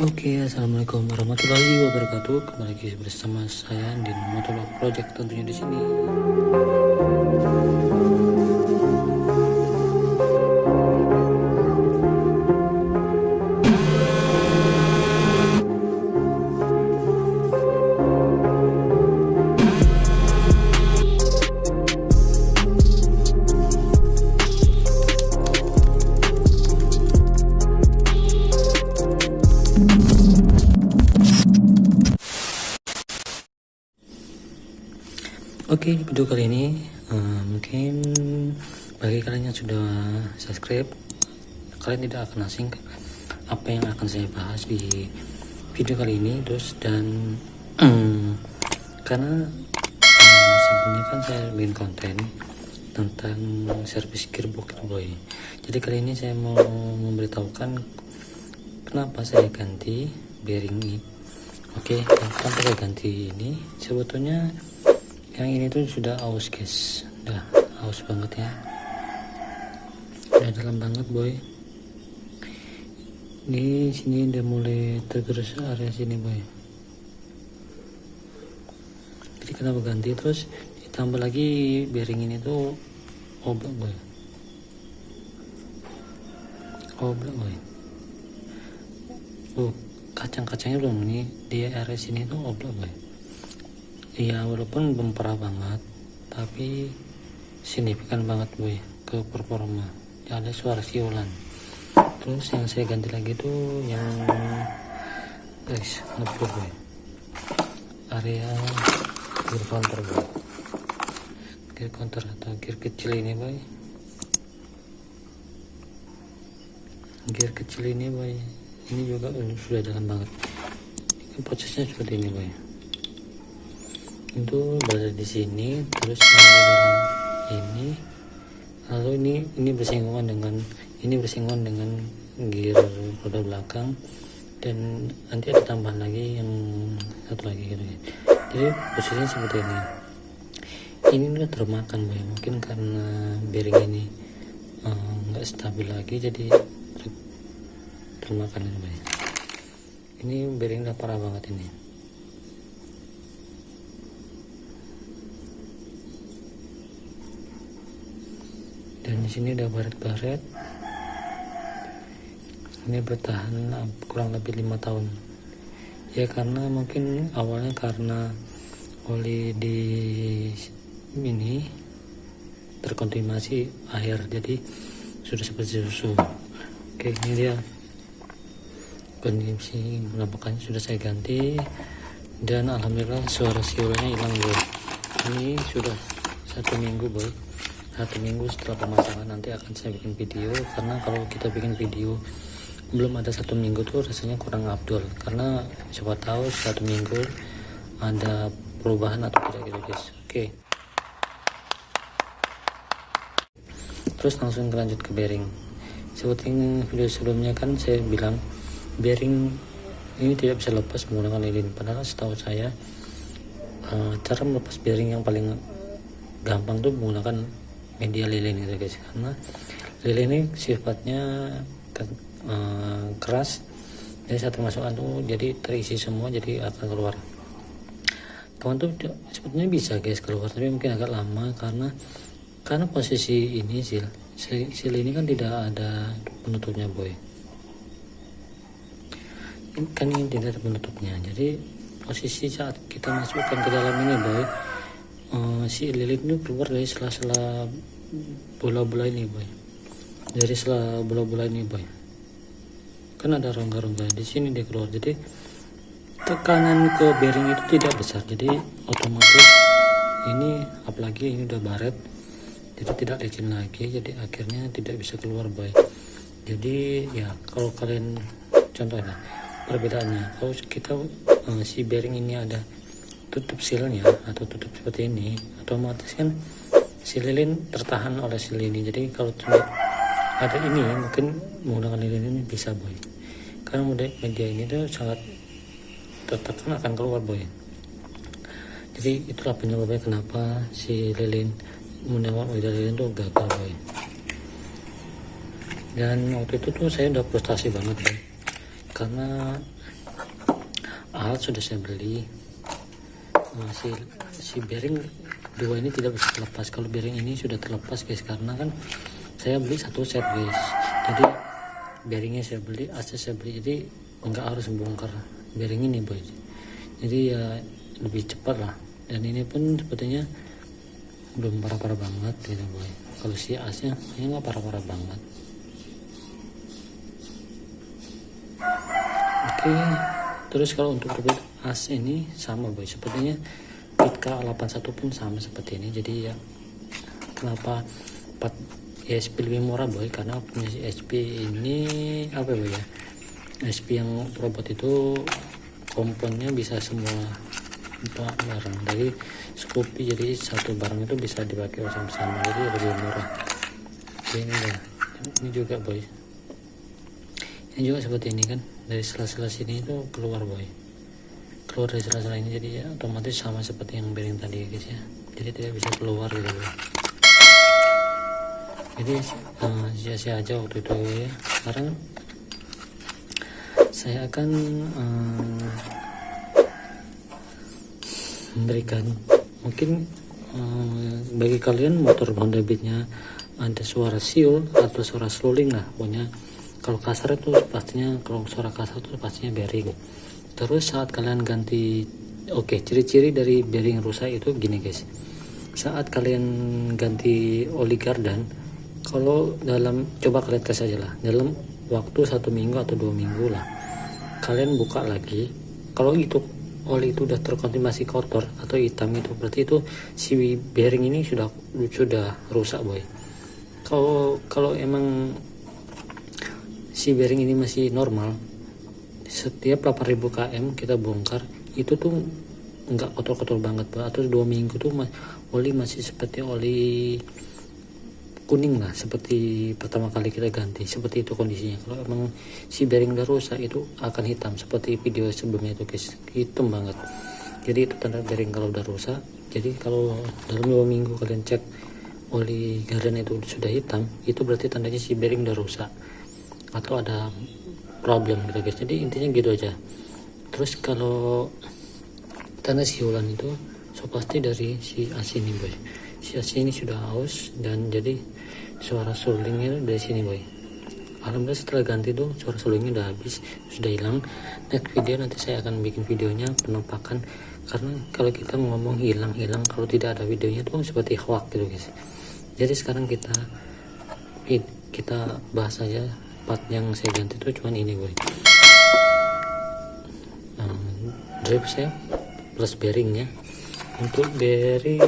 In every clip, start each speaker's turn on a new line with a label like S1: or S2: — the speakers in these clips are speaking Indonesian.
S1: Oke, assalamualaikum warahmatullahi wabarakatuh. Kembali lagi bersama saya di Motovlog Project tentunya di sini. Oke, di video kali ini mungkin bagi kalian yang sudah subscribe, kalian tidak akan asing apa yang akan saya bahas di video kali ini, dan karena sebelumnya kan saya bikin konten tentang servis gearbox boy. Jadi kali ini saya mau memberitahukan kenapa saya ganti bearing ini. Oke, kenapa saya ganti ini? Sebetulnya yang ini tuh sudah aus guys, udah aus banget ya, udah dalam banget boy. Di sini udah mulai tergerus area sini boy. Jadi kenapa ganti, terus ditambah lagi bearing ini tuh oblak boy, oblak boy. Kacang-kacangnya belum, ini di area sini tuh oblak boy. Iya, walaupun belum parah banget, tapi signifikan banget boy ke performa. Ya, ada suara siolan. Terus yang saya ganti lagi tuh yang guys, ngeblur boy, area gear counter boy, gear counter atau gear kecil ini boy, gear kecil ini boy. Ini juga sudah dalam banget. Ini prosesnya seperti ini boy. Itu berada di sini, terus di dalam ini, lalu ini bersinggungan dengan gear roda belakang, dan nanti ada tambahan lagi yang satu lagi gitu. Jadi posisinya seperti ini. Ini udah termakan boy, mungkin karena bearing ini nggak stabil lagi, jadi termakan ini boy. Ini bearing udah parah banget ini. Dan di sini udah baret-baret. Ini bertahan kurang lebih 5 tahun. Ya karena mungkin awalnya karena oli di ini terkontaminasi air, jadi sudah seperti susu. Oke, ini dia kondisi penampakannya sudah saya ganti, dan alhamdulillah suara siolannya hilang boy. Ini sudah 1 minggu boy. 1 minggu setelah pemasangan. Nanti akan saya bikin video, karena kalau kita bikin video belum ada 1 minggu tuh rasanya kurang abdul, karena siapa tahu 1 minggu ada perubahan atau tidak gitu guys. Oke, terus langsung lanjut ke bearing. Seperti video sebelumnya kan saya bilang bearing ini tidak bisa lepas menggunakan lilin, padahal setahu saya cara melepas bearing yang paling gampang tuh menggunakan media lilin gitu guys, karena lilin ini sifatnya keras, jadi satu masukan tuh jadi terisi semua, jadi akan keluar. Kawan tuh sebetulnya bisa guys keluar, tapi mungkin agak lama karena posisi ini sil ini kan tidak ada penutupnya boy. Kan ini tidak ada penutupnya, jadi posisi saat kita masukkan ke dalam ini boy, si lilin itu keluar dari sela-sela bola-bola ini boy, dari sela bola-bola ini boy. Kan ada rongga-rongga di sini dia keluar, jadi tekanan ke bearing itu tidak besar, jadi otomatis ini, apalagi ini udah baret, jadi tidak licin lagi, jadi akhirnya tidak bisa keluar boy. Jadi ya kalau kalian contohnya perbedaannya, kalau kita si bearing ini ada tutup silnya atau tutup seperti ini, otomatis kan si lilin tertahan oleh sil ini. Jadi kalau cuma ada ini, mungkin menggunakan lilin ini bisa boy, karena media ini tuh sangat tertekan akan keluar boy. Jadi itulah penyebabnya kenapa si lilin menggunakan media lilin tuh gagal boy. Dan waktu itu tuh saya udah frustasi banget boy, karena alat sudah saya beli. Si bearing dua ini tidak bisa terlepas. Kalau bearing ini sudah terlepas guys, karena kan saya beli satu set guys, jadi bearingnya saya beli, AC saya beli, jadi nggak harus bongkar bearing ini boy, jadi ya lebih cepat lah. Dan ini pun sepertinya belum parah-parah banget gitu boy. Kalau si AC nya ini nggak parah-parah banget. Oke, terus kalau untuk rebut AC ini sama boy, sepertinya Pitka 81 pun sama seperti ini. Jadi ya kenapa ESP lebih murah boy, karena punya si ESP ini apa boy ya, ESP yang robot itu komponnya bisa semua barang dari Scoopy, jadi satu barang itu bisa dipakai bersama-sama, jadi lebih murah. Oke, ini juga boy, ini juga seperti ini kan, dari sela-sela sini itu keluar boy, keluar dari sela-sela ini, jadi ya otomatis sama seperti yang bearing tadi guys ya, jadi tidak bisa keluar gitu boy. Jadi sia-sia aja waktu itu ya. Sekarang saya akan memberikan mungkin bagi kalian motor Honda Beat-nya ada suara siul atau suara slowing lah pokoknya. Kalau kasar itu pastinya, kalau suara kasar itu pastinya bearing. Terus saat kalian ganti, ciri-ciri dari bearing rusak itu gini guys, saat kalian ganti oli gardan, kalau coba kalian tes aja lah, dalam waktu 1 minggu atau 2 minggu lah, kalian buka lagi, kalau itu oli itu udah terkontaminasi kotor atau hitam, itu berarti itu si bearing ini sudah rusak boy. Kalau emang si bearing ini masih normal, setiap 8000 km kita bongkar itu tuh nggak kotor-kotor banget boy, atau 2 minggu tuh oli masih seperti oli kuning lah, seperti pertama kali kita ganti, seperti itu kondisinya. Kalau emang si bearing udah rusak itu akan hitam, seperti video sebelumnya itu guys, hitam banget. Jadi itu tanda bearing kalau udah rusak. Jadi kalau dalam 2 minggu kalian cek oli gardan itu sudah hitam, itu berarti tandanya si bearing udah rusak atau ada problem gitu guys. Jadi intinya gitu aja. Terus kalau tanda siulan itu pasti dari si AC ini boy, si AC ini sudah aus, dan jadi suara sulingnya dari sini boy. Alhamdulillah setelah ganti tuh suara sulingnya udah habis, sudah hilang. Next video nanti saya akan bikin videonya penampakan, karena kalau kita ngomong hilang kalau tidak ada videonya tuh seperti hoax gitu guys. Jadi sekarang kita bahas aja part yang saya ganti tuh cuman ini boy, drive shaft plus bearingnya. Untuk bearing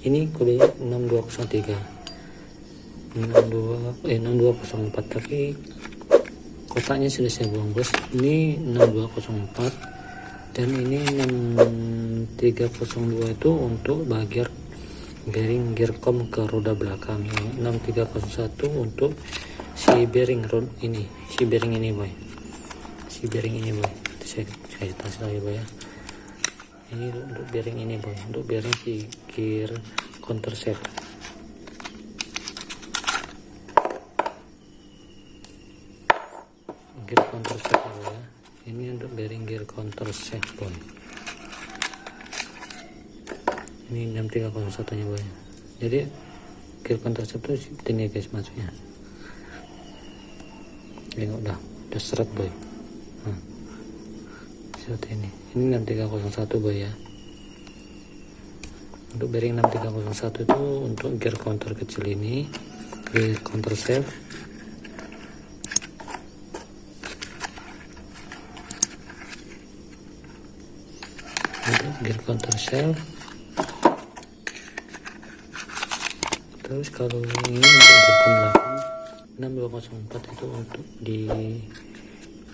S1: ini kode 6203 6204, tapi kotaknya sudah saya buang bos. Ini 6204 dan ini 6302 itu untuk bagian bearing gearcom ke roda belakang. 6301 untuk si bearing ini, si bearing ini boy, si bearing ini boy. Saya tes lagi boy ya. Ini untuk bearing ini boy, untuk bearing si gear counter shaft. Gear counter shaft boy ya. Ini untuk bearing gear counter shaft boy. Ini 6301 nya boy. Jadi gear counter shaft itu ini guys masuknya. Ini udah seret boy. Seperti ini 6301 boy ya. Untuk bearing 6301 itu untuk gear counter kecil ini, gear counter shaft. Untuk gear counter shaft. Terus kalau ini untuk gearcom belakang 6204 itu untuk di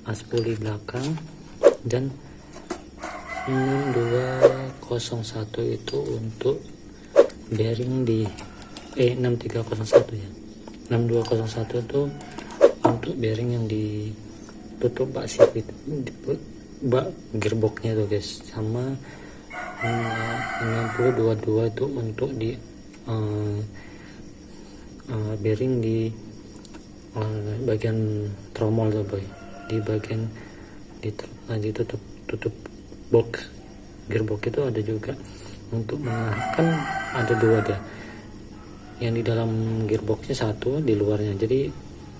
S1: aspuli belakang, dan 6201 itu untuk bearing di 6301 ya. 6201 itu untuk bearing yang ditutup bak sipit, bak gearboxnya tuh guys, sama 6022 itu untuk di bearing di bagian tromol tuh boy, di bagian tutup box gearbox itu ada juga untuk kan ada dua dia, yang di dalam gearboxnya satu, di luarnya. Jadi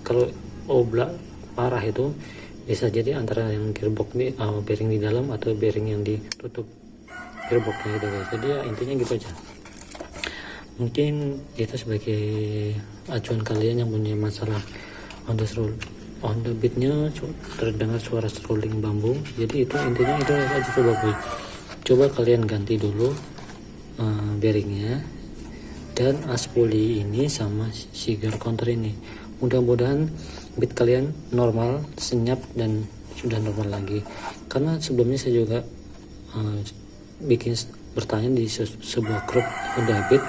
S1: kalau oblak parah itu bisa jadi antara yang gearbox ini bearing di dalam atau bearing yang ditutup gearboxnya gitu guys. Jadi ya intinya gitu aja. Mungkin itu sebagai acuan kalian yang punya masalah on the beatnya terdengar suara rolling bambu. Jadi itu intinya itu aja. Coba kalian ganti dulu bearingnya dan aspuli ini sama si gear counter ini. Mudah-mudahan beat kalian normal, senyap, dan sudah normal lagi. Karena sebelumnya saya juga bertanya di sebuah grup Honda Beat,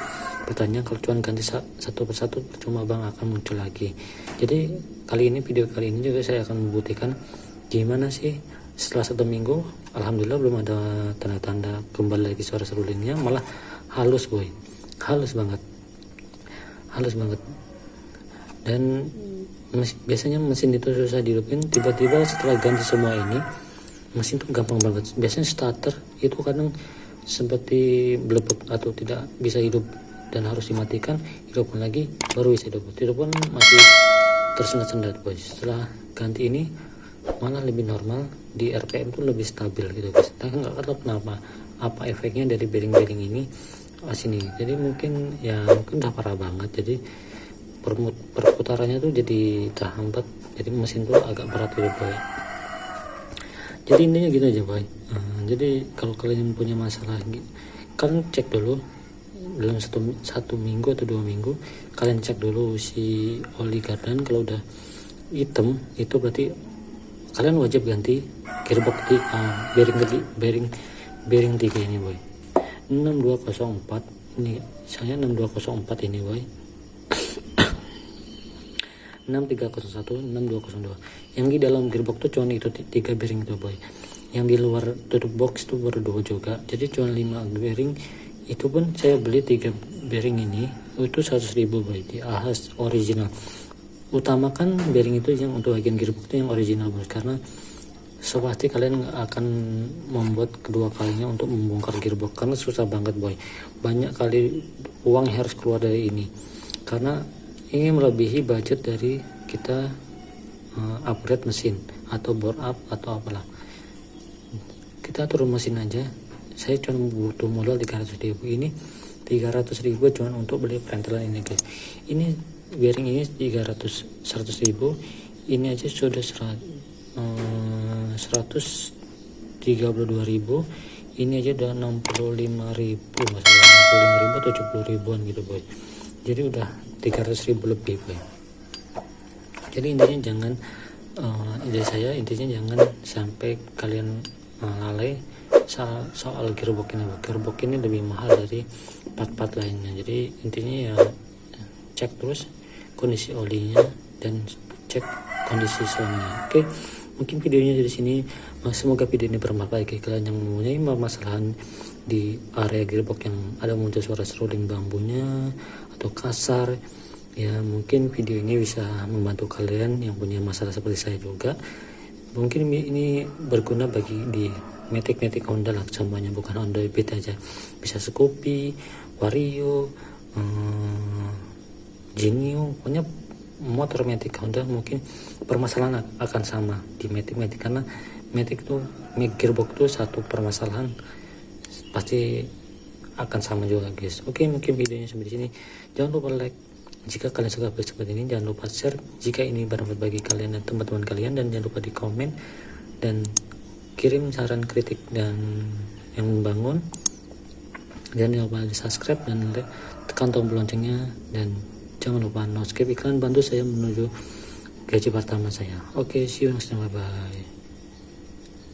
S1: bertanya kalau cuma ganti satu persatu percuma bang, akan muncul lagi. Jadi video kali ini juga saya akan membuktikan gimana sih setelah 1 minggu. Alhamdulillah belum ada tanda-tanda kembali lagi suara serulingnya, malah halus boy, halus banget. Dan biasanya mesin itu susah dihidupin, tiba-tiba setelah ganti semua ini mesin tuh gampang banget. Biasanya starter itu kadang seperti belepuk atau tidak bisa hidup dan harus dimatikan, hidupkan lagi baru bisa hidup. Itu pun masih tersendat-sendat boy. Setelah ganti ini malah lebih normal, di RPM tuh lebih stabil gitu guys. Kita nggak tahu kenapa, apa efeknya dari bearing-bearing ini sini. Jadi mungkin udah parah banget, jadi perputarannya tuh jadi terhambat, jadi mesin tuh agak berat gitu boy. Jadi intinya gitu aja boy. Jadi kalau kalian punya masalah, kalian cek dulu dalam satu minggu atau 2 minggu, kalian cek dulu si oli gardan. Kalau udah hitam itu berarti kalian wajib ganti gearbox di bearing 3 ini boy. 6204 ini, misalnya 6204 ini boy. 6301, 6202. Yang di dalam gearbox tuh cuma itu 3 bearing itu boy. Yang di luar tutup box tuh baru 2 juga. Jadi cuma 5 bearing. Itu pun saya beli 3 bearing ini itu 100.000 boy, di Ahas original. Utamakan bearing itu yang untuk bagian gearbox itu yang original boy, karena pasti kalian akan membuat kedua kalinya untuk membongkar gearbox, karena susah banget boy. Banyak kali uang yang harus keluar dari ini, karena ini melebihi budget dari kita upgrade mesin atau bore up atau apalah. Kita turun mesin aja, saya cuma butuh modal 300.000. Ini 300.000 cuma untuk beli perentelan ini guys. Ini bearing ini 100.000, ini aja sudah 132.000, ini aja udah 65.000, masalah 65.000 atau 70.000-an gitu boy. Jadi udah 300.000 lebih boy. Jadi intinya jangan ide saya intinya jangan sampai kalian lalai soal gearbox ini. Gearbox ini lebih mahal dari part-part lainnya. Jadi intinya ya cek terus kondisi olinya dan cek kondisi soundnya. Oke, mungkin videonya dari sini. Semoga video ini bermanfaat bagi kalian yang mempunyai permasalahan di area gearbox yang ada muncul suara seruling bambunya atau kasar. Ya mungkin video ini bisa membantu kalian yang punya masalah seperti saya juga. Mungkin ini berguna bagi di Matic Honda lah semuanya, bukan Honda Beat aja. Bisa Scoopy, Vario, Genio, pokoknya motor Matic Honda mungkin permasalahan akan sama di Matic, karena Matic tuh gearbox tuh satu permasalahan pasti akan sama juga guys. Oke, mungkin videonya sampai di sini. Jangan lupa like jika kalian suka video seperti ini, jangan lupa share jika ini bermanfaat bagi kalian dan teman-teman kalian, dan jangan lupa di komen dan kirim saran kritik dan yang membangun. Jangan lupa di subscribe dan tekan tombol loncengnya, dan jangan lupa no skip iklan, bantu saya menuju gaji pertama saya. Oke, see you next time, bye bye.